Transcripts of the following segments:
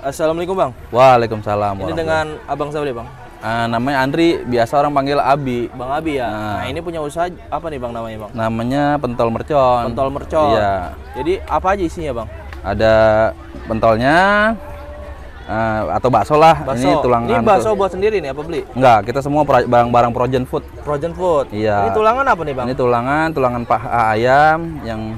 Assalamualaikum Bang. Waalaikumsalam. Ini dengan abang siapa nih Bang? Namanya Andri, biasa orang panggil Abi. Bang Abi ya. Nah ini punya usaha apa nih Bang namanya Bang? Namanya pentol mercon. Pentol mercon. Iya. Jadi apa aja isinya Bang? Ada pentolnya atau bakso lah. Bakso. Ini tulangan. Ini bakso buat sendiri nih apa beli? Enggak, kita semua barang-barang frozen food. Frozen food. Iya. Ini tulangan apa nih Bang? Ini tulangan paha ayam yang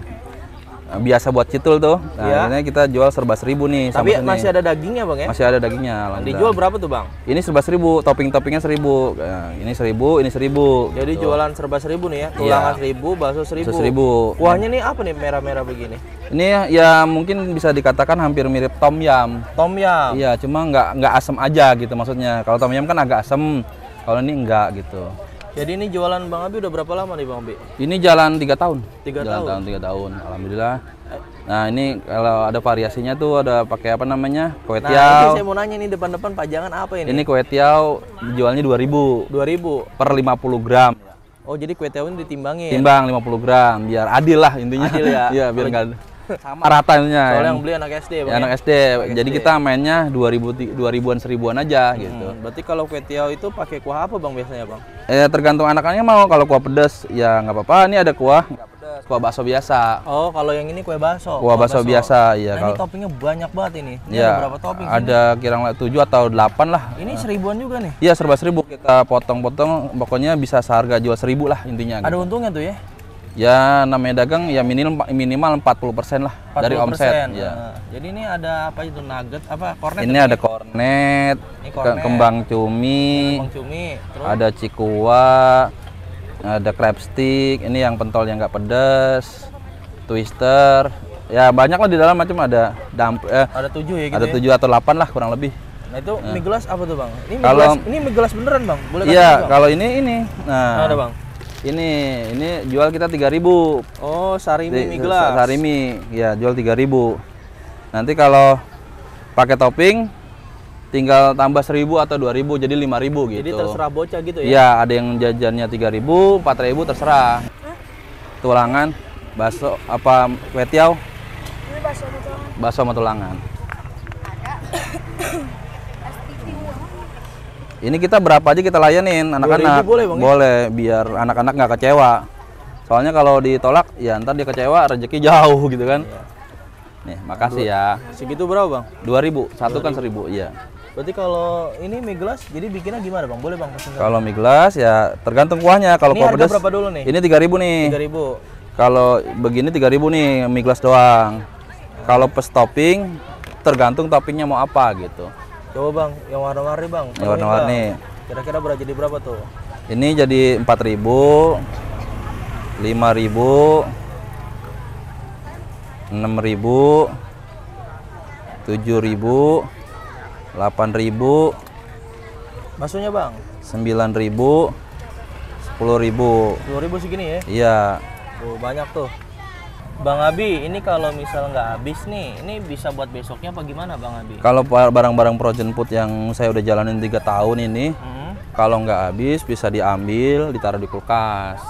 biasa buat citul tuh. Nah, ini kita jual serba 1.000 nih. Tapi masih ada dagingnya Bang ya? Masih ada dagingnya. Dijual berapa tuh Bang? Ini serba 1.000, topping-toppingnya 1.000. Ini 1.000, ini 1.000. Jadi gitu. jualan serba 1.000 nih ya? Tulangan 1.000, bakso 1.000. Kuahnya nih apa nih merah-merah begini? Ini ya mungkin bisa dikatakan hampir mirip tom yum. Tom yum? Iya, cuma nggak asam aja gitu maksudnya. Kalau tom yum kan agak asam, kalau ini enggak gitu. Jadi ini jualan Bang Abi udah berapa lama nih Bang Abi? Ini jalan 3 tahun. 3 tahun? 3 tahun, alhamdulillah. Nah ini kalau ada variasinya tuh ada pakai apa namanya, kue tiaw. Nah ini saya mau nanya nih depan-depan pajangan apa ini? Ini kue tiaw jualnya 2.000. 2.000? Per 50 gram. Oh jadi kue tiaw ini ditimbangin? Timbang 50 gram, biar adil lah intinya. Adil ya? Iya biar nggak sama rata intinya. Soalnya yang beli anak SD Bang ya, anak SD. Jadi kita mainnya 2000-an 1.000-an aja gitu. Berarti kalau kue tiaw itu pakai kuah apa Bang biasanya Bang? Tergantung anak-anaknya mau. Kalau kuah pedas ya nggak apa-apa. Ini ada kuah nggak pedas, kuah bakso biasa. Oh kalau yang ini kue bakso? Kuah bakso biasa, iya. Nah, ini toppingnya banyak banget ini. Ini ya, ada berapa topping? Ada kira-kira 7 atau 8 lah. Ini 1.000-an juga nih? Iya serba 1.000. Kita potong-potong, pokoknya bisa seharga jual 1.000 lah intinya. Ada gitu. untungnya tuh ya? Ya namanya dagang ya minimal 40% lah 40%. Dari omset. Ya. Nah, jadi ini ada apa itu nugget apa kornet? Ini ada kornet, kembang cumi, terus ada cikua, ada crab stick. Ini yang pentol yang nggak pedas, twister. Ya banyak lah di dalam macam ada ada 7 ya gitu. Ada 7 atau 8 lah kurang lebih. Nah itu mie gelas apa tuh Bang? Ini mie gelas beneran Bang? Boleh kasih iya, Bang? kalau ini. Nah, ada Bang. Ini jual kita 3.000. Oh, sarimi mie gelas. Sarimi, ya jual 3.000. Nanti kalau pakai topping tinggal tambah 1.000 atau 2.000 jadi 5.000 gitu. Jadi terserah bocah gitu ya? Iya, ada yang jajannya 3.000, 4.000 terserah. Tulangan, bakso apa kue tiaw? Ini bakso sama tulangan. Bakso sama tulangan. Ini kita berapa aja kita layanin anak-anak. Boleh, biar anak-anak nggak kecewa. Soalnya kalau ditolak, ya ntar dia kecewa, rezeki jauh gitu kan. Iya. Nih, makasih ya. Segitu berapa Bang? 2.000, satu kan 1.000, iya. Berarti kalau ini mie gelas, jadi bikinnya gimana Bang? Boleh Bang? Kalau mie gelas ya tergantung kuahnya. Kalau kuah pedas, berapa dulu nih? Ini 3.000 nih. 3.000. Kalau begini 3.000 nih, mie gelas doang. Kalau plus topping, tergantung toppingnya mau apa gitu. Coba Bang, yang warna-warni Bang. Yang warna-warni. Kira-kira jadi berapa tuh? Ini jadi 4.000, 5.000, 6.000, 7.000, 8.000. Baksonya Bang? 9.000, 10.000. 10.000 segini ya? Iya. Tuh banyak tuh. Bang Abi, ini kalau misal nggak habis nih, ini bisa buat besoknya apa gimana Bang Abi? Kalau barang-barang frozen food yang saya udah jalanin 3 tahun ini, kalau nggak habis bisa diambil, ditaruh di kulkas.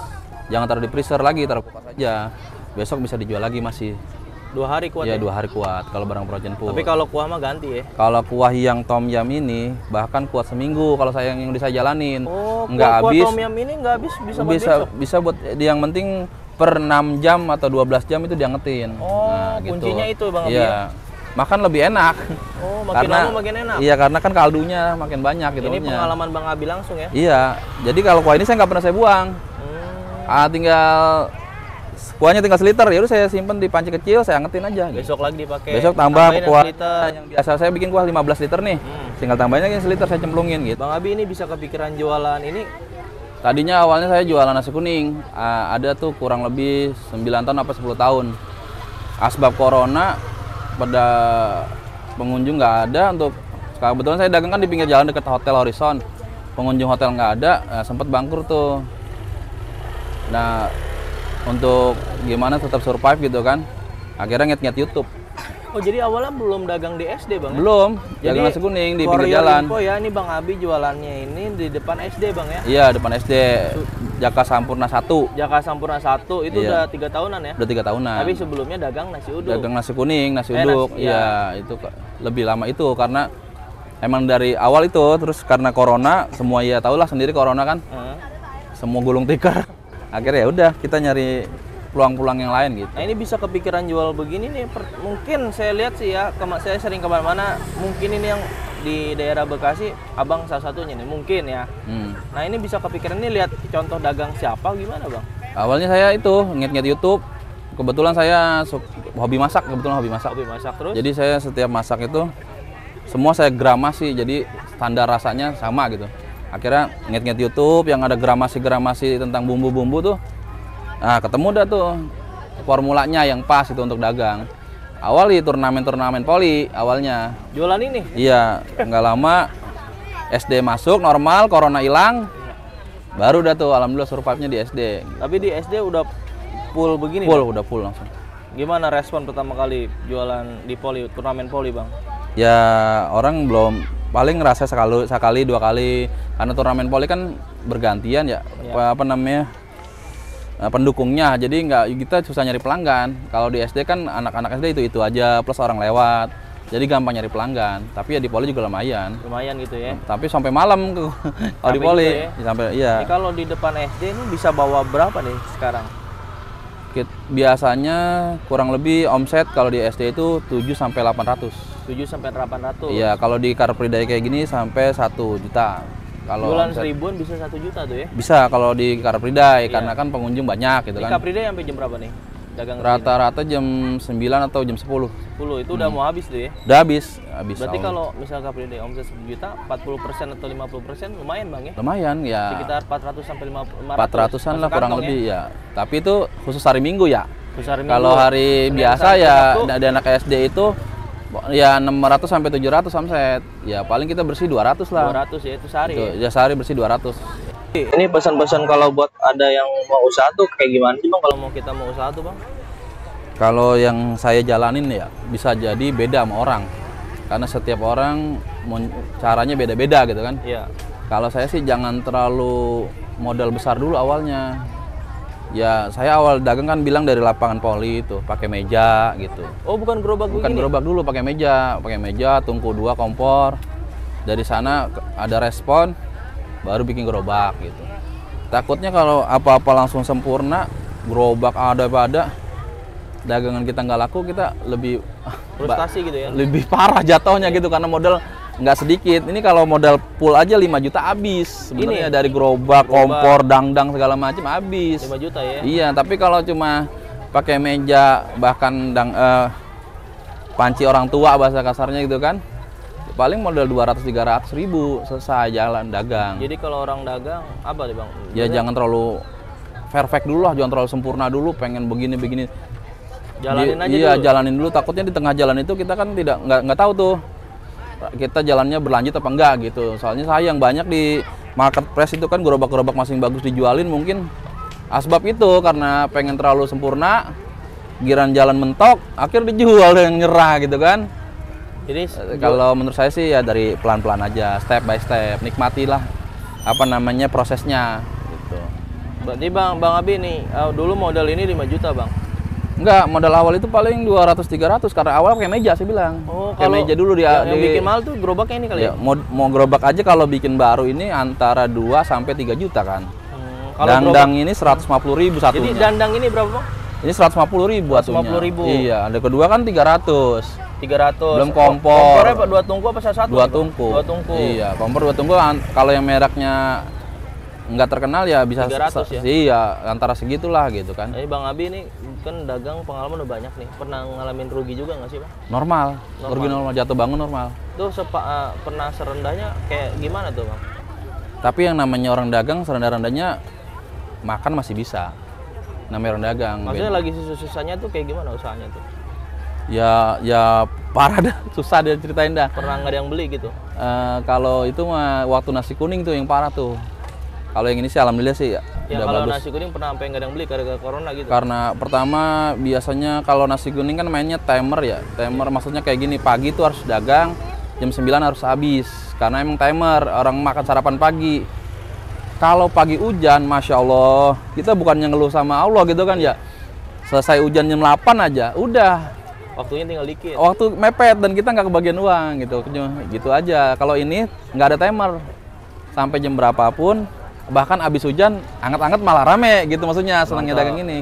Jangan taruh di freezer lagi, taruh kulkas aja. Besok bisa dijual lagi masih. 2 hari kuat ya? 2 hari kuat kalau barang frozen food. Tapi kalau kuah mah ganti ya? Kalau kuah yang tom yum ini bahkan kuat seminggu kalau saya yang udah saya jalanin. Oh, nggak habis. Kuah tom yum ini nggak habis bisa buat besok? Bisa buat yang penting per 6 jam atau 12 jam itu diangetin. Oh, nah, gitu. Kuncinya itu Bang Abi. Iya. Makan lebih enak. Oh, makin lama makin enak. Iya, karena kan kaldunya makin banyak gitu. Ini pengalaman Bang Abi langsung ya? Iya. Jadi kalau kuah ini saya nggak pernah saya buang. Tinggal kuahnya tinggal seliter, ya udah saya simpen di panci kecil, saya angetin aja. Besok lagi dipakai. Besok tambah kuah yang biasa saya bikin kuah 15 liter nih. Tinggal tambahin lagi seliter saya cemplungin gitu. Bang Abi ini bisa kepikiran jualan ini. Tadinya awalnya saya jualan nasi kuning. Ada tuh kurang lebih 9 tahun apa 10 tahun. Asbab corona pada pengunjung nggak ada untuk kebetulan saya dagang kan di pinggir jalan dekat Hotel Horizon. Pengunjung hotel nggak ada, sempat bangkrut tuh. Nah, untuk gimana tetap survive gitu kan, akhirnya nget-nget YouTube. Oh jadi awalnya belum dagang di SD Bang? Belum, dagang nasi kuning di pinggir jalan. Info ya, ini Bang Abi jualannya ini di depan SD Bang ya? Iya, depan SD. Jaka Sampurna 1. Jaka Sampurna 1 itu Iya. udah 3 tahunan ya. Udah 3 tahunan. Tapi sebelumnya dagang nasi uduk. Dagang nasi kuning, nasi uduk. nasi- Iya, itu lebih lama itu karena emang dari awal itu, terus karena corona, semua ya tahulah sendiri corona kan. Heeh. Semua gulung tikar. Akhirnya ya udah kita nyari peluang-peluang yang lain gitu. Nah ini bisa kepikiran jual begini nih, mungkin saya lihat sih ya, saya sering kemana-mana, mungkin ini yang di daerah Bekasi, abang salah satunya nih, mungkin ya. Nah ini bisa kepikiran nih, lihat contoh dagang siapa gimana bang? Awalnya saya itu ngeliat YouTube, kebetulan saya hobi masak, Hobi masak terus? Jadi saya setiap masak itu, semua saya gramasi, jadi standar rasanya sama gitu. Akhirnya ngeliat YouTube yang ada gramasi-gramasi tentang bumbu-bumbu tuh, nah ketemu dah tuh formulanya yang pas itu untuk dagang. Awal di turnamen-turnamen poli awalnya. Jualan ini? Iya, nggak lama SD masuk normal, corona hilang, baru dah tuh alhamdulillah survive-nya di SD. Tapi di SD udah full begini? Full, Bang? udah full langsung. Gimana respon pertama kali jualan di poli, turnamen poli bang? Ya orang belum, paling ngerasa sekali 2 kali, karena turnamen poli kan bergantian ya, apa namanya, pendukungnya, jadi nggak, kita susah nyari pelanggan. Kalau di SD kan anak-anak SD itu aja plus orang lewat, jadi gampang nyari pelanggan. Tapi ya di poli juga lumayan Gitu ya. tapi sampai malam kalau di Sampai poli juga ya? sampai iya. Ini kalau di depan SD ini bisa bawa berapa nih sekarang? Biasanya kurang lebih omset kalau di SD itu 7 sampai 800. 7 sampai 800. Iya, kalau di Car Free Day kayak gini sampai 1 juta. Kalau Jualan omset- 1000-an bisa 1 juta tuh ya. bisa kalau di Car Free Day Iya. karena kan pengunjung banyak gitu Ini kan. Capri Day sampai jam berapa nih? Dagang di sini? Rata-rata jam 9 atau jam 10. 10 itu udah mau habis tuh ya. Udah habis Berarti awal. kalau misal Capri Day omset 1 juta, 40% atau 50% lumayan bang ya? Lumayan ya. Sekitar 400 sampai 500. 400-an lah Masuk kurang kantong lebih ya. Tapi itu khusus hari Minggu ya. Besar minggu. Kalau hari Senin biasa sampai ya Sabtu, ada anak SD itu ya 600 sampai 700 omset. Ya paling kita bersih 200 lah. 200 ya itu sehari Itu, ya. ya sehari bersih 200. Ini pesan-pesan kalau buat ada yang mau usaha tuh kayak gimana sih bang kalau kita mau usaha tuh bang? Kalau yang saya jalanin ya bisa jadi beda sama orang. Karena setiap orang caranya beda-beda gitu kan. Iya. Kalau saya sih jangan terlalu modal besar dulu awalnya. Ya saya awal dagang kan bilang dari lapangan poli itu pakai meja gitu. Oh bukan gerobak Bukan begini? gerobak dulu, pakai meja, tungku 2 kompor. Dari sana ada respon, baru bikin gerobak gitu. Takutnya kalau apa-apa langsung sempurna, gerobak ada apa ada, dagangan kita nggak laku, kita lebih Frustasi gitu ya? lebih parah jatuhnya gitu karena modal nggak sedikit. Ini kalau modal full aja 5 juta habis. Sebenarnya dari gerobak, kompor, dangdang segala macam habis. 5 juta ya? Iya, tapi kalau cuma pakai meja bahkan panci orang tua bahasa kasarnya gitu kan, paling modal 200-300 ribu selesai jalan dagang. Jadi kalau orang dagang apa nih bang? Ya jangan terlalu perfect dulu lah, jangan terlalu sempurna dulu, pengen begini-begini. Jalanin aja Iya, dulu. jalanin dulu. Takutnya di tengah jalan itu kita kan nggak tahu tuh kita jalannya berlanjut apa enggak gitu. Soalnya sayang banyak di marketplace itu kan gerobak-gerobak masing bagus dijualin, mungkin asbab itu karena pengen terlalu sempurna, giran jalan mentok, akhir dijual yang nyerah gitu kan. Jadi Kalau menurut saya sih ya dari pelan-pelan aja, step by step, nikmatilah apa namanya prosesnya gitu. berarti bang Abi nih dulu modal ini 5 juta bang? Enggak, modal awal itu paling 200-300 karena awal pakai meja saya bilang. Oh Pakai kalau meja dulu yang bikin mahal tuh gerobaknya ini kali ya? ya, mau gerobak aja kalau bikin baru ini antara 2 sampai 3 juta kan. Kalau Dandang ini 150.000 satunya. jadi dandang ini berapa bang? Ini 150.000 atunya. 150.000. Iya, ada kedua kan 300. 300. Belum kompor. Kompornya 2 tungku apa satu? 2 tungku. 2 tungku. Iya, kompor 2 tungku kalau yang mereknya nggak terkenal ya bisa 300 ya? Iya, antara segitulah gitu kan. Jadi Bang Abi ini kan dagang pengalaman udah banyak nih. Pernah ngalamin rugi juga nggak sih Bang? Normal. Rugi normal, jatuh bangun normal. Tuh pernah serendahnya kayak gimana tuh Bang? Tapi yang namanya orang dagang serendah-rendahnya makan masih bisa. Namanya orang dagang. Maksudnya lagi susah-susahnya tuh kayak gimana usahanya tuh? Ya parah dah, susah dia ceritain dah. Pernah nggak ada yang beli gitu? Kalau itu mah waktu nasi kuning tuh yang parah tuh. Kalau yang ini sih alhamdulillah sih ya, Ya udah kalau bagus. nasi kuning pernah sampai nggak ada yang beli gara-gara corona gitu? Karena pertama biasanya kalau nasi kuning kan mainnya timer ya. Timer maksudnya kayak gini, pagi tuh harus dagang, jam 9 harus habis. Karena emang timer, orang makan sarapan pagi. Kalau pagi hujan, Masya Allah, kita bukannya ngeluh sama Allah gitu kan ya. Selesai hujan jam 8 aja, udah. Waktunya tinggal dikit. Waktu mepet dan kita nggak kebagian uang gitu. Gitu aja. Kalau ini nggak ada timer. Sampai jam berapapun, bahkan abis hujan, anget-anget malah rame gitu maksudnya, senangnya dagang ini.